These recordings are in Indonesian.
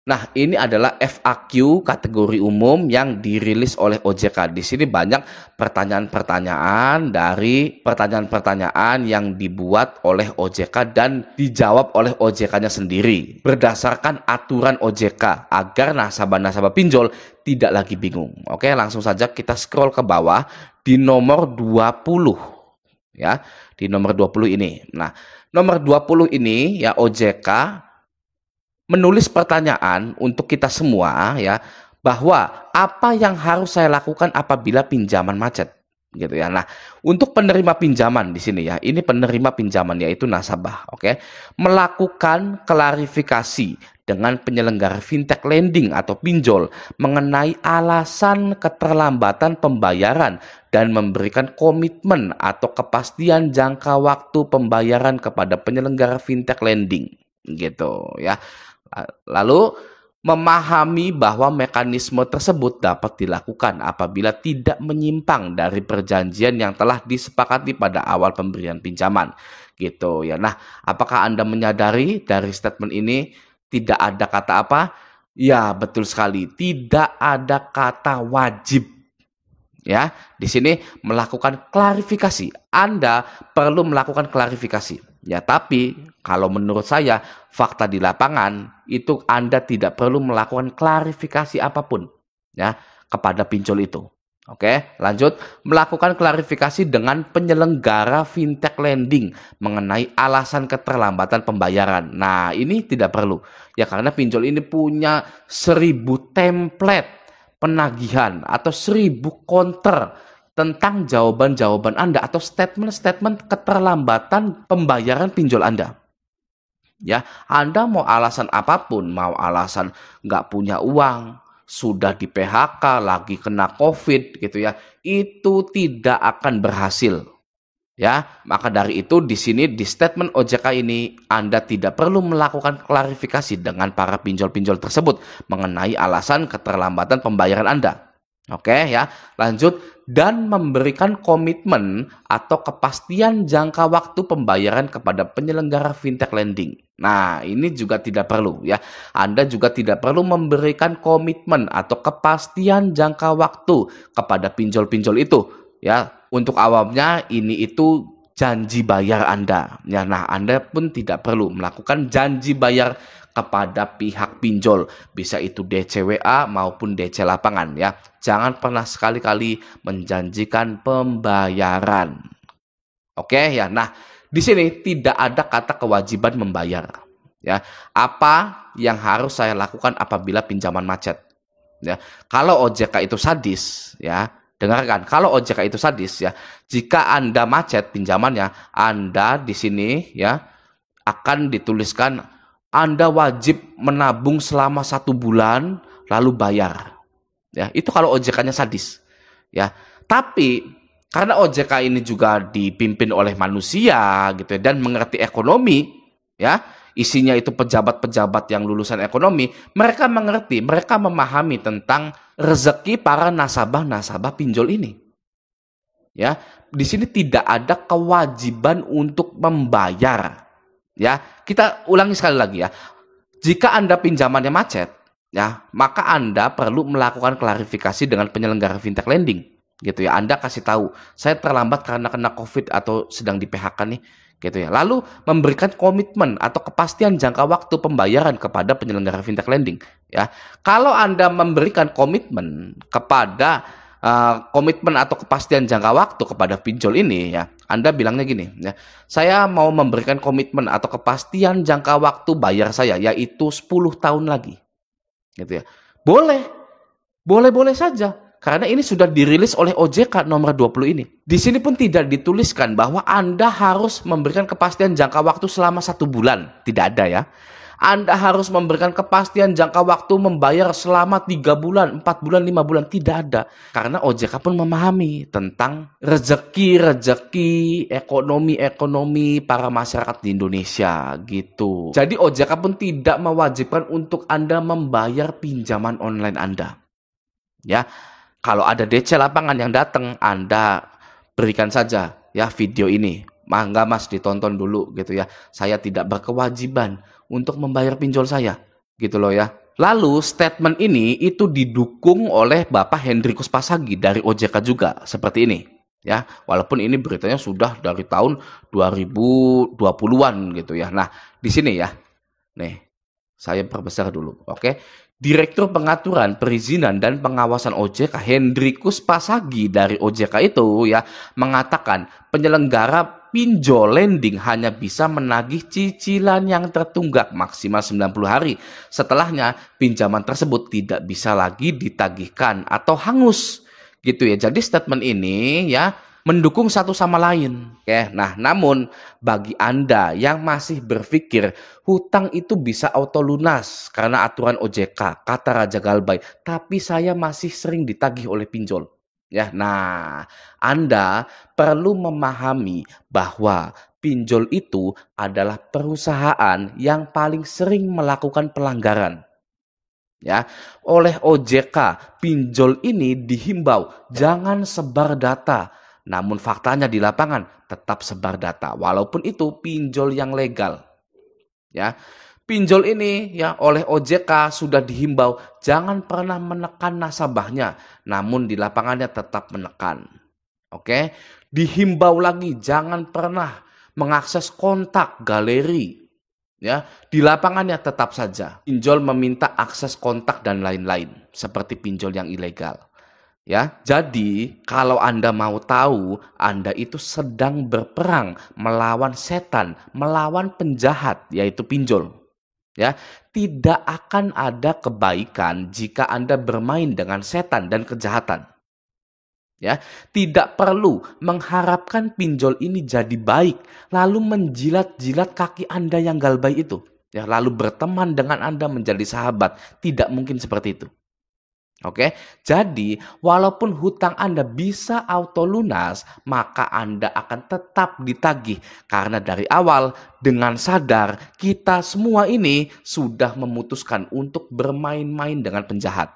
Nah, ini adalah FAQ kategori umum yang dirilis oleh OJK. Di sini banyak pertanyaan-pertanyaan yang dibuat oleh OJK dan dijawab oleh OJK-nya sendiri berdasarkan aturan OJK agar nasabah-nasabah pinjol tidak lagi bingung. Oke, langsung saja kita scroll ke bawah di nomor 20 ya. Di nomor 20 ini. Nah, nomor 20 ini ya OJK menulis pertanyaan untuk kita semua ya, bahwa apa yang harus saya lakukan apabila pinjaman macet gitu ya. Nah, untuk penerima pinjaman di sini ya, ini penerima pinjaman yaitu nasabah, oke. Melakukan klarifikasi dengan penyelenggara fintech lending atau pinjol mengenai alasan keterlambatan pembayaran dan memberikan komitmen atau kepastian jangka waktu pembayaran kepada penyelenggara fintech lending gitu ya. Lalu memahami bahwa mekanisme tersebut dapat dilakukan apabila tidak menyimpang dari perjanjian yang telah disepakati pada awal pemberian pinjaman gitu ya. Nah, apakah Anda menyadari dari statement ini tidak ada kata apa? Ya, betul sekali, tidak ada kata wajib. Ya, di sini melakukan klarifikasi. Anda perlu melakukan klarifikasi. Ya, tapi kalau menurut saya fakta di lapangan itu Anda tidak perlu melakukan klarifikasi apapun ya kepada pinjol itu. Oke, lanjut. Melakukan klarifikasi dengan penyelenggara fintech lending mengenai alasan keterlambatan pembayaran. Nah, ini tidak perlu ya karena pinjol ini punya 1000 template penagihan atau 1000 counter tentang jawaban-jawaban Anda atau statement-statement keterlambatan pembayaran pinjol Anda. Ya, Anda mau alasan apapun, mau alasan nggak punya uang, sudah di PHK, lagi kena COVID gitu ya, itu tidak akan berhasil. Ya, maka dari itu di sini di statement OJK ini Anda tidak perlu melakukan klarifikasi dengan para pinjol-pinjol tersebut mengenai alasan keterlambatan pembayaran Anda. Oke ya, lanjut. Dan memberikan komitmen atau kepastian jangka waktu pembayaran kepada penyelenggara fintech lending. Nah, ini juga tidak perlu ya. Anda juga tidak perlu memberikan komitmen atau kepastian jangka waktu kepada pinjol-pinjol itu ya. Untuk awamnya ini itu janji bayar Anda. Ya, nah Anda pun tidak perlu melakukan janji bayar kepada pihak pinjol, bisa itu DCWA maupun DC lapangan ya. Jangan pernah sekali-kali menjanjikan pembayaran. Oke ya. Nah, di sini tidak ada kata kewajiban membayar ya. Apa yang harus saya lakukan apabila pinjaman macet? Ya, kalau OJK itu sadis ya, dengarkan, kalau OJK itu sadis ya, jika Anda macet pinjamannya, Anda di sini ya akan dituliskan Anda wajib menabung selama 1 bulan lalu bayar. Ya, itu kalau OJK-nya sadis. Ya, tapi karena OJK ini juga dipimpin oleh manusia gitu ya, dan mengerti ekonomi, ya, isinya itu pejabat-pejabat yang lulusan ekonomi, mereka mengerti, mereka memahami tentang rezeki para nasabah-nasabah pinjol ini. Ya, di sini tidak ada kewajiban untuk membayar. Ya, kita ulangi sekali lagi ya. Jika Anda pinjamannya macet, ya, maka Anda perlu melakukan klarifikasi dengan penyelenggara fintech lending, gitu ya. Anda kasih tahu, saya terlambat karena kena COVID atau sedang di PHK nih, gitu ya. Lalu memberikan komitmen atau kepastian jangka waktu pembayaran kepada penyelenggara fintech lending, ya. Kalau Anda memberikan komitmen kepada komitmen atau kepastian jangka waktu kepada pinjol ini ya, Anda bilangnya gini ya, saya mau memberikan komitmen atau kepastian jangka waktu bayar saya yaitu 10 tahun lagi gitu ya. Boleh saja karena ini sudah dirilis oleh OJK nomor 20 ini. Di sini pun tidak dituliskan bahwa Anda harus memberikan kepastian jangka waktu selama 1 bulan, tidak ada ya. Anda harus memberikan kepastian jangka waktu membayar selama 3 bulan, 4 bulan, 5 bulan. Tidak ada. Karena OJK pun memahami tentang rezeki, ekonomi para masyarakat di Indonesia gitu. Jadi OJK pun tidak mewajibkan untuk Anda membayar pinjaman online Anda. Ya, kalau ada DC lapangan yang datang, Anda berikan saja ya video ini. Mangga Mas ditonton dulu gitu ya. Saya tidak berkewajiban untuk membayar pinjol saya gitu loh ya. Lalu statement ini itu didukung oleh Bapak Hendrikus Pasagi dari OJK juga, seperti ini. Ya, walaupun ini beritanya sudah dari tahun 2020-an gitu ya. Nah, di sini ya. Nih, saya perbesar dulu, oke. Direktur Pengaturan, Perizinan dan Pengawasan OJK Hendrikus Pasagi dari OJK itu ya mengatakan penyelenggara pinjol lending hanya bisa menagih cicilan yang tertunggak maksimal 90 hari. Setelahnya, pinjaman tersebut tidak bisa lagi ditagihkan atau hangus. Gitu ya. Jadi statement ini ya mendukung satu sama lain. Oke. Nah, namun bagi Anda yang masih berpikir hutang itu bisa auto lunas karena aturan OJK, kata Raja Galbay, tapi saya masih sering ditagih oleh pinjol. Ya, nah, Anda perlu memahami bahwa pinjol itu adalah perusahaan yang paling sering melakukan pelanggaran. Ya, oleh OJK, pinjol ini dihimbau jangan sebar data. Namun faktanya di lapangan tetap sebar data walaupun itu pinjol yang legal. Ya. Pinjol ini ya oleh OJK sudah dihimbau jangan pernah menekan nasabahnya, namun di lapangannya tetap menekan. Oke, dihimbau lagi jangan pernah mengakses kontak galeri. Ya, di lapangannya tetap saja pinjol meminta akses kontak dan lain-lain seperti pinjol yang ilegal. Ya, jadi kalau Anda mau tahu, Anda itu sedang berperang melawan setan, melawan penjahat yaitu pinjol. Ya, tidak akan ada kebaikan jika Anda bermain dengan setan dan kejahatan. Ya, tidak perlu mengharapkan pinjol ini jadi baik lalu menjilat-jilat kaki Anda yang galbay itu. Ya, lalu berteman dengan Anda menjadi sahabat. Tidak mungkin seperti itu. Oke, jadi walaupun hutang Anda bisa auto lunas, maka Anda akan tetap ditagih. Karena dari awal dengan sadar kita semua ini sudah memutuskan untuk bermain-main dengan penjahat.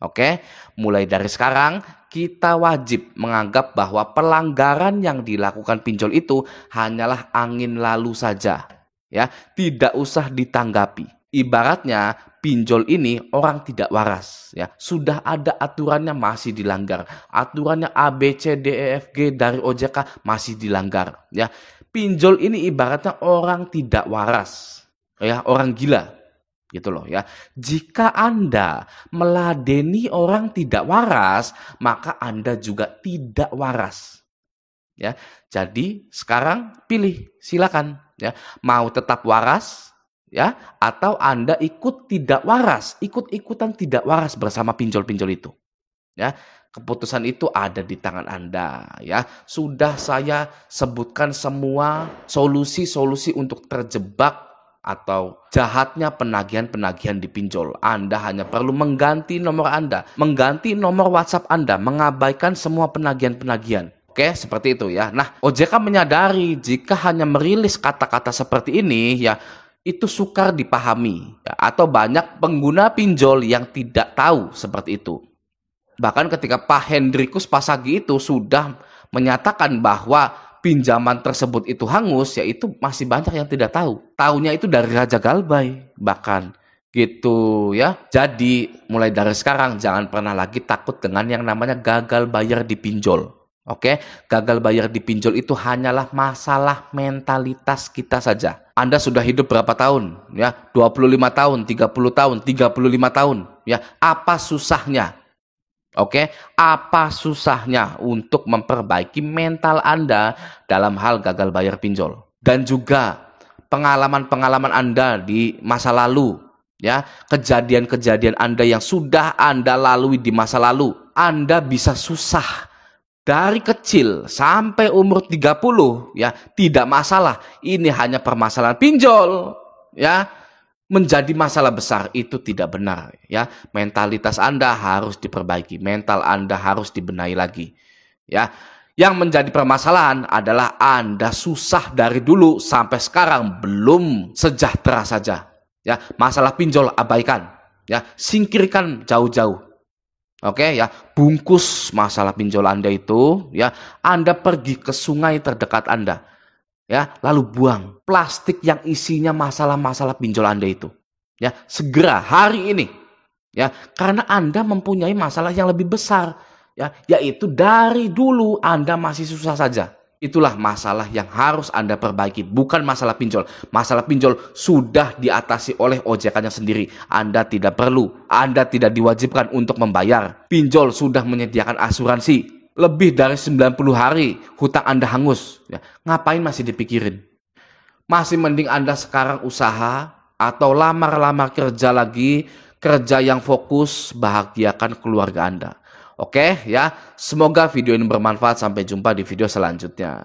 Oke, mulai dari sekarang kita wajib menganggap bahwa pelanggaran yang dilakukan pinjol itu hanyalah angin lalu saja. Ya, tidak usah ditanggapi. Ibaratnya pinjol ini orang tidak waras ya. Sudah ada aturannya masih dilanggar. Aturannya A B C D E F G dari OJK masih dilanggar ya. Pinjol ini ibaratnya orang tidak waras ya, orang gila gitu loh ya. Jika Anda meladeni orang tidak waras, maka Anda juga tidak waras. Ya. Jadi sekarang pilih, silakan ya. Mau tetap waras ya, atau Anda ikut tidak waras, ikut-ikutan tidak waras bersama pinjol-pinjol itu. Ya, keputusan itu ada di tangan Anda ya. Sudah saya sebutkan semua solusi-solusi untuk terjebak atau jahatnya penagihan-penagihan di pinjol. Anda hanya perlu mengganti nomor Anda, mengganti nomor WhatsApp Anda, mengabaikan semua penagihan-penagihan. Oke, seperti itu ya. Nah, OJK menyadari jika hanya merilis kata-kata seperti ini ya, itu sukar dipahami ya, atau banyak pengguna pinjol yang tidak tahu seperti itu. Bahkan ketika Pak Hendrikus Pasagi itu sudah menyatakan bahwa pinjaman tersebut itu hangus, ya itu masih banyak yang tidak tahu. Taunya itu dari Raja Galbay bahkan gitu ya. Jadi mulai dari sekarang jangan pernah lagi takut dengan yang namanya gagal bayar di pinjol. Oke, gagal bayar di pinjol itu hanyalah masalah mentalitas kita saja. Anda sudah hidup berapa tahun? Ya, 25 tahun, 30 tahun, 35 tahun. Ya, apa susahnya? Oke, apa susahnya untuk memperbaiki mental Anda dalam hal gagal bayar pinjol? Dan juga pengalaman-pengalaman Anda di masa lalu. Ya, kejadian-kejadian Anda yang sudah Anda lalui di masa lalu. Anda bisa susah dari kecil sampai umur 30 ya, tidak masalah. Ini hanya permasalahan pinjol ya. Menjadi masalah besar itu tidak benar ya. Mentalitas Anda harus diperbaiki, mental Anda harus dibenahi lagi. Ya. Yang menjadi permasalahan adalah Anda susah dari dulu sampai sekarang belum sejahtera saja. Ya, masalah pinjol abaikan, ya, singkirkan jauh-jauh. Oke ya, bungkus masalah pinjol Anda itu ya, Anda pergi ke sungai terdekat Anda. Ya, lalu buang plastik yang isinya masalah-masalah pinjol Anda itu. Ya, segera hari ini. Ya, karena Anda mempunyai masalah yang lebih besar, ya, yaitu dari dulu Anda masih susah saja. Itulah masalah yang harus Anda perbaiki, bukan masalah pinjol. Masalah pinjol sudah diatasi oleh OJK-nya sendiri. Anda tidak perlu, Anda tidak diwajibkan untuk membayar. Pinjol sudah menyediakan asuransi. Lebih dari 90 hari hutang Anda hangus. Ya, ngapain masih dipikirin? Masih mending Anda sekarang usaha atau lamar-lamar kerja lagi, kerja yang fokus, bahagiakan keluarga Anda. Oke ya, semoga video ini bermanfaat. Sampai jumpa di video selanjutnya.